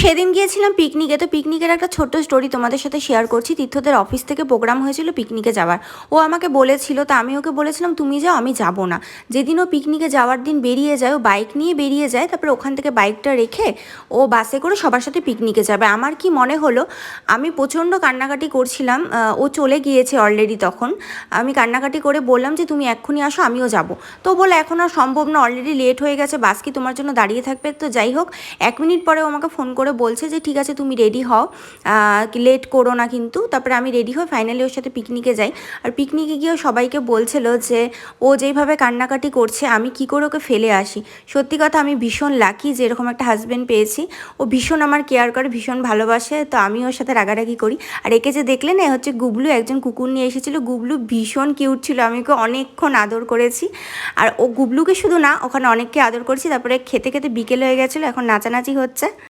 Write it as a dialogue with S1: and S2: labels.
S1: সেদিন গিয়েছিলাম পিকনিকে। তো পিকনিকের একটা ছোট্ট স্টোরি তোমাদের সাথে শেয়ার করছি। তীর্থদের অফিস থেকে প্রোগ্রাম হয়েছিল পিকনিকে যাওয়ার। ও আমাকে বলেছিল, তো আমি ওকে বলেছিলাম তুমি যাও, আমি যাব না। যেদিন ও পিকনিকে যাওয়ার দিন বেরিয়ে যায়, ও বাইক নিয়ে বেরিয়ে যায়, তারপরে ওখান থেকে বাইকটা রেখে ও বাসে করে সবার সাথে পিকনিকে যাবে। আমার কি মনে হলো, আমি প্রচণ্ড কান্নাকাটি করছিলাম। ও চলে গিয়েছে অলরেডি। তখন আমি কান্নাকাটি করে বললাম যে তুমি এক্ষুনি আসো, আমিও যাব। তো বলে এখন আর সম্ভব না, অলরেডি লেট হয়ে গেছে, বাস কি তোমার জন্য দাঁড়িয়ে থাকবে? তো যাই হোক, 1 মিনিট পরে ও আমাকে ফোন করে বলছে যে ঠিক আছে তুমি রেডি হও, লেট করো না কিন্তু। তারপরে আমি রেডি হয়ে ফাইনালি ওর সাথে পিকনিকে যাই। আর পিকনিকে গিয়েও সবাইকে বলছিল যে ও যেইভাবে কান্নাকাটি করছে আমি কি করে ওকে ফেলে আসি। সত্যি কথা, আমি ভীষণ লাকি যে এরকম একটা হাজব্যান্ড পেয়েছি। ও ভীষণ আমার কেয়ার করে, ভীষণ ভালোবাসে। তো আমি ওর সাথে রাগারাগি করি। আর একে যে দেখলেন, এ হচ্ছে গুবলু, একজন কুকুর নিয়ে এসেছিলো। গুবলু ভীষণ কিউট ছিল, আমি ওকে অনেকক্ষণ আদর করেছি। আর ও গুবলুকে শুধু না, ওখানে অনেককে আদর করেছি। তারপরে খেতে খেতে বিকেল হয়ে গেছিলো, এখন নাচানাচি হচ্ছে।